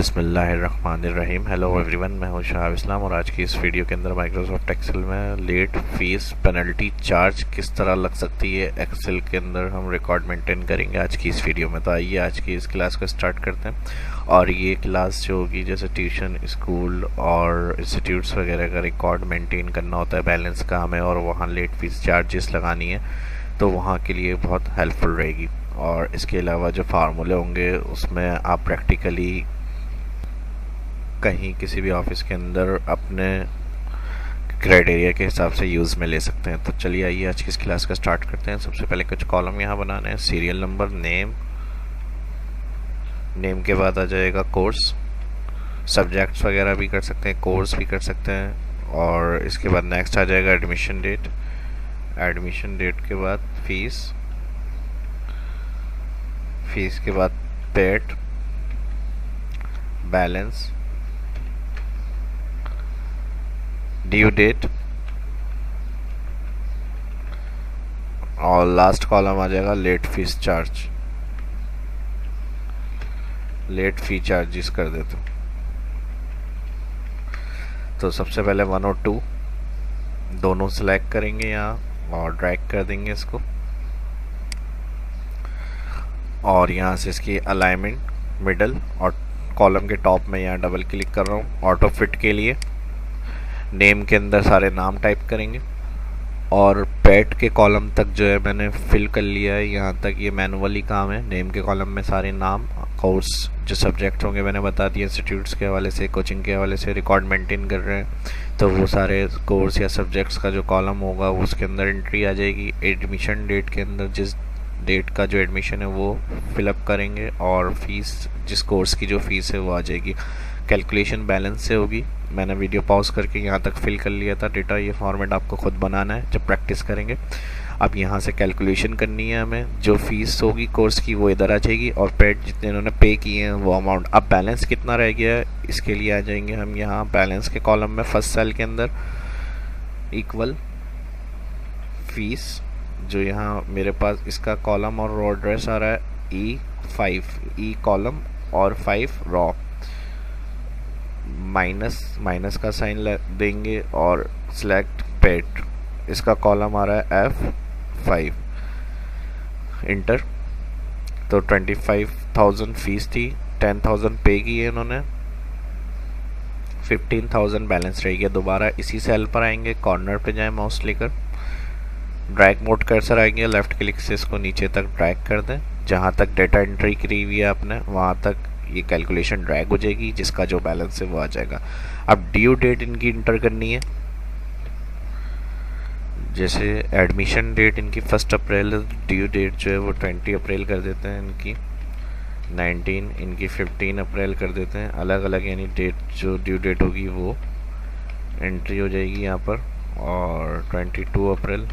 बिस्मिल्लाहिर्रहमानिर्रहीम। Hello everyone, मैं हूं शाह इस्लाम और आज की इस वीडियो के अंदर माइक्रोसॉफ्ट एक्सेल में लेट फीस पेनल्टी चार्ज किस तरह लग सकती है एक्सेल के अंदर हम रिकॉर्ड मेंटेन करेंगे आज की इस वीडियो में। तो आइए आज की इस क्लास को स्टार्ट करते हैं। और ये क्लास जो होगी, जैसे ट्यूशन, स्कूल और इंस्टीट्यूट्स वगैरह का रिकॉर्ड मेंटेन करना होता है, बैलेंस का हमें, और वहाँ लेट फीस चार्जेस लगानी है, तो वहाँ के लिए बहुत हेल्पफुल रहेगी। और इसके अलावा जो फार्मूले होंगे उसमें आप प्रैक्टिकली कहीं किसी भी ऑफिस के अंदर अपने क्राइटेरिया के हिसाब से यूज़ में ले सकते हैं। तो चलिए आइए आज की इस क्लास का स्टार्ट करते हैं। सबसे पहले कुछ कॉलम यहाँ बनाने हैं। सीरियल नंबर, नेम के बाद आ जाएगा कोर्स, सब्जेक्ट्स वगैरह भी कर सकते हैं, कोर्स भी कर सकते हैं। और इसके बाद नेक्स्ट आ जाएगा एडमिशन डेट के बाद फीस के बाद पेड, बैलेंस, ड्यू डेट, और लास्ट कॉलम आ जाएगा लेट फी चार्जेस कर देते हो। तो सबसे पहले 1 और 2 दोनों सेलेक्ट करेंगे यहाँ और ड्रैग कर देंगे इसको, और यहाँ से इसकी अलाइनमेंट मिडल और कॉलम के टॉप में यहाँ डबल क्लिक कर रहा हूँ ऑटो फिट के लिए। नेम के अंदर सारे नाम टाइप करेंगे और पेट के कॉलम तक जो है मैंने फिल कर लिया है, यहाँ तक ये मैनुअली काम है। नेम के कॉलम में सारे नाम, कोर्स जो सब्जेक्ट होंगे मैंने बता दिया, इंस्टीट्यूट्स के हवाले से, कोचिंग के हवाले से रिकॉर्ड मेंटेन कर रहे हैं, तो वो सारे कोर्स या सब्जेक्ट्स का जो कॉलम होगा उसके अंदर एंट्री आ जाएगी। एडमिशन डेट के अंदर जिस डेट का जो एडमिशन है वो फिलअप करेंगे, और फीस, जिस कोर्स की जो फीस है वो आ जाएगी। कैलकुलेशन बैलेंस से होगी। मैंने वीडियो पॉज करके यहाँ तक फिल कर लिया था डेटा। ये फॉर्मेट आपको खुद बनाना है जब प्रैक्टिस करेंगे। अब यहाँ से कैलकुलेशन करनी है हमें, जो फीस होगी कोर्स की वो इधर आ जाएगी, और पेड जितने इन्होंने पे किए हैं वो अमाउंट। अब बैलेंस कितना रह गया है इसके लिए आ जाएंगे हम यहाँ बैलेंस के कॉलम में, फर्स्ट सेल के अंदर, इक्वल फीस, जो यहाँ मेरे पास इसका कॉलम और रो एड्रेस आ रहा है E5 कॉलम और 5 रॉ, माइनस का साइन देंगे और सिलेक्ट पेड, इसका कॉलम आ रहा है F5, इंटर। तो 25,000 फीस थी, 10,000 पे की है इन्होंने, 15,000 बैलेंस रह गया। दोबारा इसी सेल पर आएंगे, कॉर्नर पे जाएं माउस लेकर, ड्रैग मोड कर्सर आएंगे, लेफ्ट क्लिक से इसको नीचे तक ड्रैग कर दें, जहाँ तक डेटा एंट्री करी हुई है आपने वहाँ तक ये कैलकुलेशन ड्रैग हो जाएगी, जिसका जो बैलेंस है वो आ जाएगा। अब ड्यू डेट इनकी इंटर करनी है। जैसे एडमिशन डेट इनकी 1 अप्रैल, ड्यू डेट जो है वो 20 अप्रैल कर देते हैं इनकी, 19 इनकी 15 अप्रैल कर देते हैं, अलग अलग, यानी डेट जो ड्यू डेट होगी वो एंट्री हो जाएगी यहाँ पर। और 22 अप्रैल,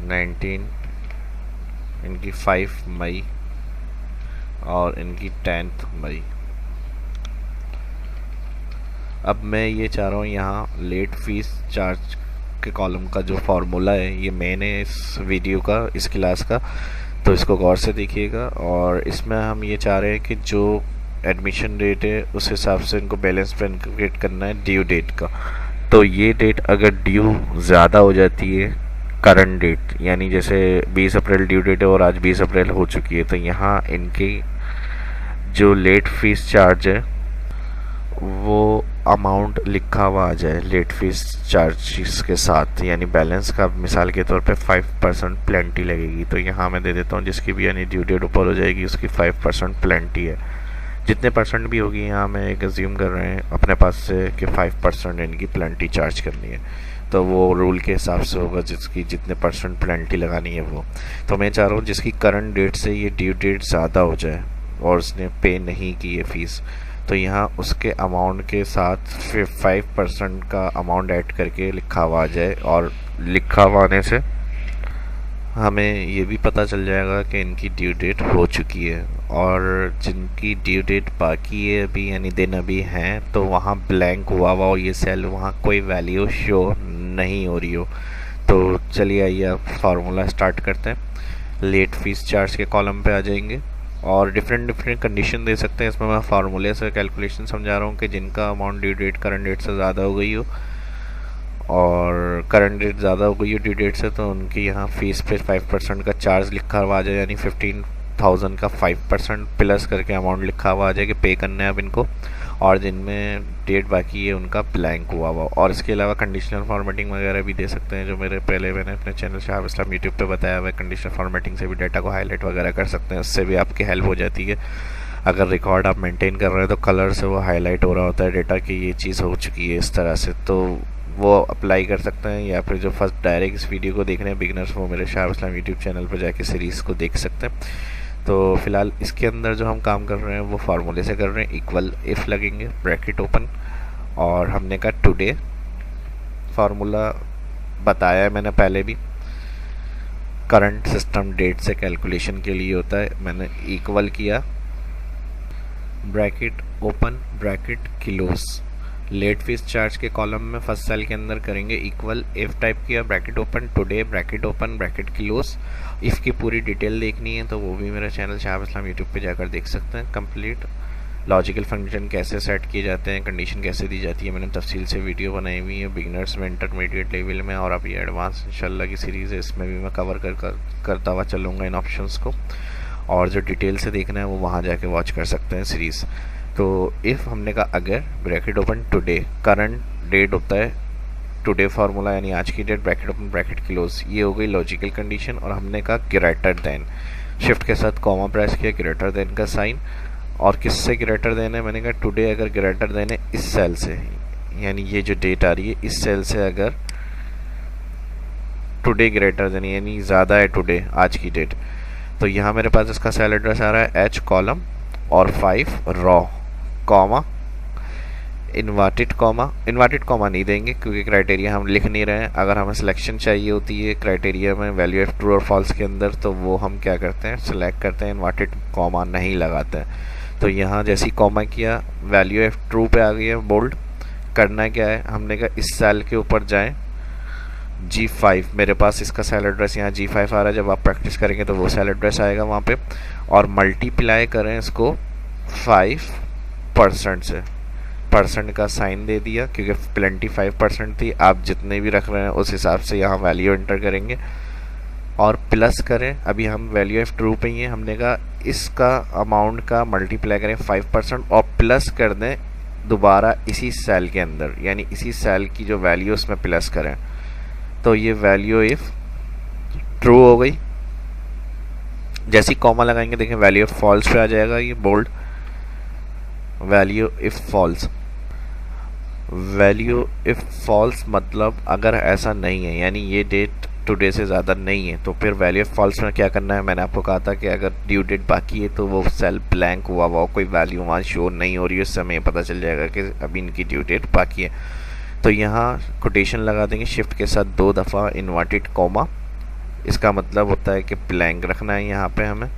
19 इनकी 5 मई और इनकी 10 मई। अब मैं ये चाह रहा हूँ यहाँ लेट फीस चार्ज के कॉलम का जो फार्मूला है, ये मैंने इस वीडियो का, इस क्लास का, तो इसको गौर से देखिएगा। और इसमें हम ये चाह रहे हैं कि जो एडमिशन डेट है उस हिसाब से इनको बैलेंस पे इंटीग्रेट करना है ड्यू डेट का। तो ये डेट अगर ड्यू ज़्यादा हो जाती है करंट डेट, यानी जैसे 20 अप्रैल ड्यू डेट है और आज 20 अप्रैल हो चुकी है, तो यहाँ इनकी जो लेट फीस चार्ज है वो अमाउंट लिखा हुआ आ जाए लेट फीस चार्ज के साथ, यानी बैलेंस का मिसाल के तौर पे 5% प्लेंटी लगेगी। तो यहाँ मैं दे देता हूँ जिसकी भी यानी ड्यू डेट ऊपर हो जाएगी उसकी 5% प्लेंटी है। जितने परसेंट भी होगी यहाँ मैं एक अज्यूम कर रहे हैं अपने पास से कि 5% इनकी प्लेंटी चार्ज करनी है, तो वो रूल के हिसाब से होगा जिसकी जितने परसेंट प्लेंटी लगानी है वो। तो मैं चाह रहा हूँ जिसकी करंट डेट से ये ड्यू डेट ज़्यादा हो जाए और उसने पे नहीं की है फीस, तो यहाँ उसके अमाउंट के साथ फिर 5% का अमाउंट ऐड करके लिखा हुआ आ जाए। और लिखा हुआ आने से हमें ये भी पता चल जाएगा कि इनकी ड्यू डेट हो चुकी है, और जिनकी ड्यू डेट बाकी है अभी, यानी दिन अभी हैं, तो वहाँ ब्लैंक हुआ हुआ ये सेल, वहाँ कोई वैल्यू शो नहीं हो रही हो। तो चलिए आइए अब फार्मूला स्टार्ट करते हैं। लेट फीस चार्ज के कॉलम पे आ जाएंगे, और डिफरेंट डिफरेंट कंडीशन दे सकते हैं। इसमें मैं फार्मूले से कैलकुलेशन समझा रहा हूँ कि जिनका amount due date current date से ज़्यादा हो गई हो और करंट डेट ज़्यादा हो गई हो ड्यू डेट से, तो उनकी यहाँ फीस पे 5% का चार्ज लिखा हुआ आ जाए, यानी 15,000 का 5% प्लस करके अमाउंट लिखा हुआ आ जाए कि पे करना है अब इनको, और जिनमें डेट बाकी है उनका ब्लैंक हुआ हुआ। और इसके अलावा कंडीशनल फॉर्मेटिंग वगैरह भी दे सकते हैं, जो मैंने अपने चैनल शाहब इस्लाम यूट्यूब पे बताया हुआ है। कंडीशनल फॉर्मेटिंग से भी डाटा को हाईलाइट वगैरह कर सकते हैं, उससे भी आपकी हेल्प हो जाती है। अगर रिकॉर्ड आप मेंटेन कर रहे हैं तो कलर से वो हाईलाइट हो रहा होता है डेटा कि ये चीज़ हो चुकी है इस तरह से, तो वो अप्लाई कर सकते हैं। या फिर जो फर्स्ट डायरेक्ट इस वीडियो को देख रहे हैं बिगनर्स, वो मेरे शाहब इस्लाम यूट्यूब चैनल पर जाके सीरीज़ को देख सकते हैं। तो फिलहाल इसके अंदर जो हम काम कर रहे हैं वो फार्मूले से कर रहे हैं। इक्वल इफ़ लगेंगे, ब्रैकेट ओपन, और हमने कहा टुडे, फार्मूला बताया है मैंने पहले भी, करंट सिस्टम डेट से कैलकुलेशन के लिए होता है। मैंने इक्वल किया, bracket open, bracket close, late fees charge के कॉलम में फर्स्ट सेल के अंदर करेंगे इक्वल, इफ टाइप किया, bracket open, today, bracket open, bracket close. If की पूरी डिटेल देखनी है तो वो भी मेरा चैनल शाहब इस्लाम यूट्यूब पे जाकर देख सकते हैं। कंप्लीट लॉजिकल फंक्शन कैसे सेट किए जाते हैं, कंडीशन कैसे दी जाती है, मैंने तफसील से वीडियो बनाई हुई है बिगिनर्स में, इंटरमीडिएट लेवल में, और अभी एडवांस इंशाल्लाह की सीरीज़ है, इसमें भी मैं कवर करता हुआ चलूँगा इन ऑप्शंस को। और जो डिटेल से देखना है वो वहाँ जाके वॉच कर सकते हैं सीरीज़। तो इफ़ हमने कहा अगर, bracket open, today, current date होता है टुडे फार्मूला यानी आज की date, bracket open, bracket close, ये हो गई लॉजिकल कंडीशन। और हमने कहा ग्रेटर देन, शिफ्ट के साथ कॉमा प्रेस किया, ग्रेटर देन का साइन। और किससे ग्रेटर देन है, मैंने कहा टुडे अगर ग्रेटर देन है इस सेल से, यानी ये जो डेट आ रही है इस सेल से अगर टुडे ग्रेटर देन यानी ज़्यादा है टुडे आज की डेट, तो यहाँ मेरे पास इसका सेल एड्रेस आ रहा है एच कॉलम और 5 रॉ, कॉमा, इन्वर्टेड कॉमा नहीं देंगे क्योंकि क्राइटेरिया हम लिख नहीं रहे हैं। अगर हमें सिलेक्शन चाहिए होती है क्राइटेरिया में वैल्यू ऑफ ट्रू और फॉल्स के अंदर, तो वो हम क्या करते हैं, सिलेक्ट करते हैं, इन्वर्टेड कॉमा नहीं लगाते हैं। तो यहाँ जैसे ही कॉमा किया वैल्यू ऑफ ट्रू पे आ गई है बोल्ड। करना क्या है, हमने कहा इस सेल के ऊपर जाएँ, G5, मेरे पास इसका सेल एड्रेस यहाँ G5 आ रहा है, जब आप प्रैक्टिस करेंगे तो वो सेल एड्रेस आएगा वहाँ पे, और मल्टीप्लाई करें इसको 5% से, परसेंट का साइन दे दिया क्योंकि प्लेंटी 5% थी, आप जितने भी रख रहे हैं उस हिसाब से यहाँ वैल्यू एंटर करेंगे, और प्लस करें, अभी हम वैल्यू ऑफ ट्रू पे ही हैं, हमने कहा इसका अमाउंट का मल्टीप्लाई करें 5% और प्लस कर दें दोबारा इसी सेल के अंदर, यानी इसी सेल की जो वैल्यू उसमें प्लस करें, तो ये वैल्यू इफ ट्रू हो गई। जैसे ही कॉमा लगाएंगे देखें वैल्यू इफ फॉल्स पे आ जाएगा, ये bold, value if false, value if false मतलब अगर ऐसा नहीं है, यानी ये डेट टुडे से ज़्यादा नहीं है, तो फिर वैल्यू ऑफ फॉल्स में क्या करना है, मैंने आपको कहा था कि अगर ड्यू डेट बाकी है तो वो सेल ब्लैंक हुआ हुआ, कोई वैल्यू वहाँ शो नहीं हो रही है, उस समय पता चल जाएगा कि अभी इनकी ड्यू डेट बाकी है। तो यहाँ कोटेशन लगा देंगे शिफ्ट के साथ 2 दफ़ा इन्वर्टेड कॉमा, इसका मतलब होता है कि ब्लैंक रखना है यहाँ पे हमें,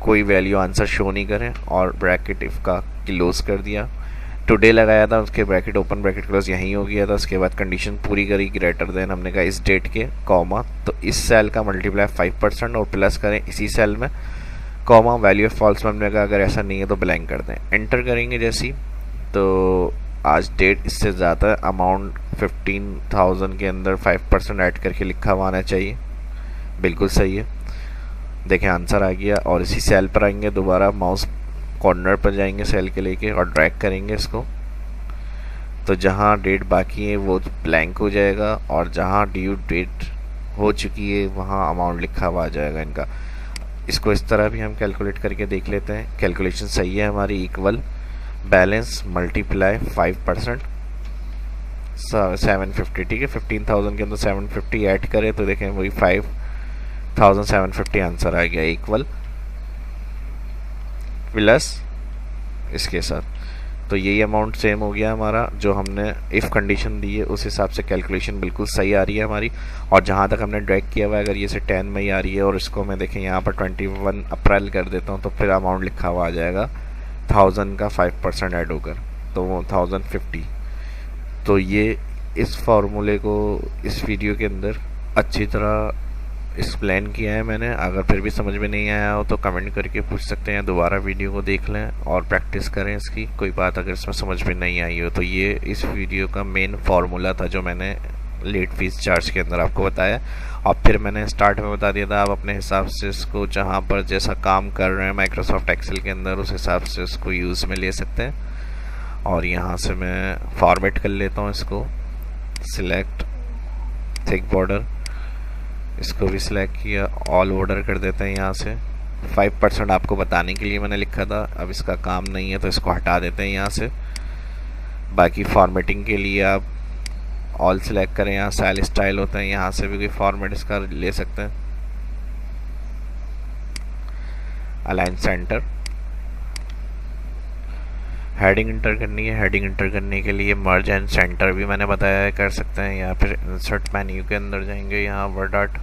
कोई वैल्यू आंसर शो नहीं करें, और ब्रैकेट इफ का क्लोज कर दिया, टुडे लगाया था उसके ब्रैकेट ओपन ब्रैकेट क्लोज यहीं हो गया था। उसके बाद कंडीशन पूरी करी ग्रेटर देन, हमने कहा इस डेट के कॉमा, तो इस सेल का मल्टीप्लाई 5% और प्लस करें इसी सेल में, कॉमा, वैल्यू ऑफ फॉल्स में हमने कहा अगर ऐसा नहीं है तो ब्लैंक कर दें। एंटर करेंगे जैसी, तो आज डेट इससे ज़्यादा, अमाउंट 15,000 के अंदर 5% ऐड करके लिखा हुआ आना चाहिए, बिल्कुल सही है। देखें आंसर आ गया, और इसी सेल पर आएंगे, दोबारा माउस कॉर्नर पर जाएंगे सेल के लेके और ड्रैग करेंगे इसको, तो जहाँ डेट बाकी है वो ब्लैंक हो जाएगा, और जहाँ ड्यू डेट हो चुकी है वहाँ अमाउंट लिखा हुआ आ जाएगा इनका। इसको इस तरह भी हम कैलकुलेट करके देख लेते हैं। कैलकुलेशन सही है हमारी, इक्वल बैलेंस मल्टीप्लाई 5% 750, ठीक है, 15,000 के अंदर 750 ऐड करें तो देखें वही 5,750 आंसर आ गया, इक्वल प्लस इसके साथ, तो यही अमाउंट सेम हो गया हमारा। जो हमने इफ़ कंडीशन दी है उस हिसाब से कैलकुलेशन बिल्कुल सही आ रही है हमारी। और जहाँ तक हमने ड्रैग किया हुआ है, अगर ये से 10 मई आ रही है और इसको मैं देखें यहाँ पर 21 अप्रैल कर देता हूँ, तो फिर अमाउंट लिखा हुआ आ जाएगा 1000 का 5% ऐड होकर, तो वो 1050। तो ये इस फार्मूले को इस वीडियो के अंदर अच्छी तरह एक्सप्लेन किया है मैंने। अगर फिर भी समझ में नहीं आया हो तो कमेंट करके पूछ सकते हैं, दोबारा वीडियो को देख लें और प्रैक्टिस करें इसकी। कोई बात अगर इसमें समझ में नहीं आई हो तो ये इस वीडियो का मेन फार्मूला था जो मैंने लेट फीस चार्ज के अंदर आपको बताया। और फिर मैंने स्टार्ट में बता दिया था, आप अपने हिसाब से इसको जहाँ पर जैसा काम कर रहे हैं माइक्रोसॉफ्ट एक्सेल के अंदर उस हिसाब से इसको यूज़ में ले सकते हैं। और यहाँ से मैं फॉर्मेट कर लेता हूँ इसको, सिलेक्ट थिक बॉर्डर, इसको भी सिलेक्ट किया, ऑल बॉर्डर कर देते हैं। यहाँ से 5% आपको बताने के लिए मैंने लिखा था, अब इसका काम नहीं है तो इसको हटा देते हैं यहाँ से। बाकी फॉर्मेटिंग के लिए आप ऑल सिलेक्ट करें, यहाँ स्टाइल स्टाइल होता है, यहाँ से भी कोई फॉर्मेट इसका ले सकते हैं। अलाइन सेंटर, हेडिंग इंटर करनी है, हेडिंग इंटर करने के लिए मर्ज एंड सेंटर भी मैंने बताया है कर सकते हैं। या फिर इंसर्ट मेन्यू के अंदर जाएंगे, यहाँ वर्ड आर्ट,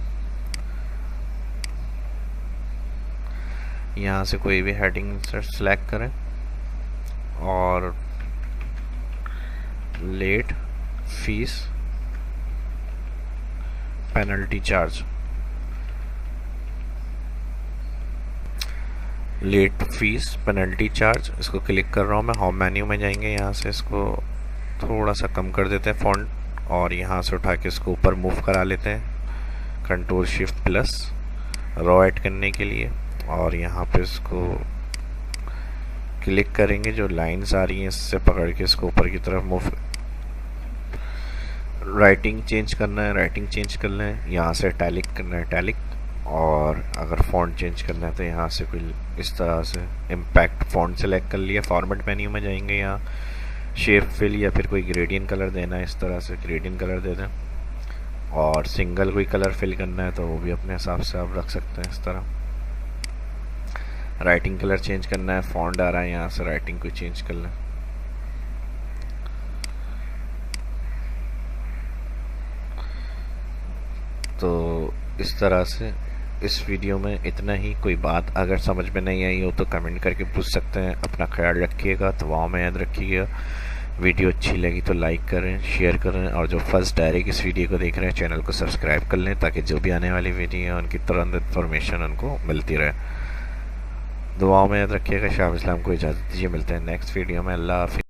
यहाँ से कोई भी हेडिंग इंसर्ट सेलेक्ट करें और late fees penalty charge, late fees penalty charge, इसको क्लिक कर रहा हूँ मैं। होम मेन्यू में जाएंगे, यहाँ से इसको थोड़ा सा कम कर देते हैं फॉन्ट और यहाँ से उठा के इसको ऊपर मूव करा लेते हैं, control shift plus raw add करने के लिए। और यहाँ पे इसको क्लिक करेंगे, जो लाइंस आ रही हैं इससे पकड़ के इसको ऊपर की तरफ मूव। राइटिंग चेंज करना है, राइटिंग चेंज करना है, यहाँ से टैलिक करना है, टैलिक। और अगर फ़ॉन्ट चेंज करना है तो यहाँ से कोई इस तरह से इम्पैक्ट फ़ॉन्ट सेलेक्ट कर लिया। फॉर्मेट मेन्यू में जाएंगे, यहाँ शेप फिल या फिर कोई ग्रेडियंट कलर देना है, इस तरह से ग्रेडियंट कलर दे दें। और सिंगल कोई कलर फिल करना है तो वो भी अपने हिसाब से आप रख सकते हैं इस तरह। राइटिंग कलर चेंज करना है, फॉन्ट आ रहा है, यहाँ से राइटिंग को चेंज कर लें। तो इस तरह से इस वीडियो में इतना ही। कोई बात अगर समझ में नहीं आई हो तो कमेंट करके पूछ सकते हैं। अपना ख्याल रखिएगा, दुआओं में याद रखिएगा। वीडियो अच्छी लगी तो लाइक करें, शेयर करें, और जो फर्स्ट डायरेक्ट इस वीडियो को देख रहे हैं चैनल को सब्सक्राइब कर लें ताकि जो भी आने वाली वीडियो है उनकी तुरंत इन्फॉर्मेशन उनको मिलती रहे। दुआओं में याद रखिएगा। शाह इस्लाम को इजाज़त दीजिए, मिलते हैं नेक्स्ट वीडियो में। अल्लाह हाफ़िज़।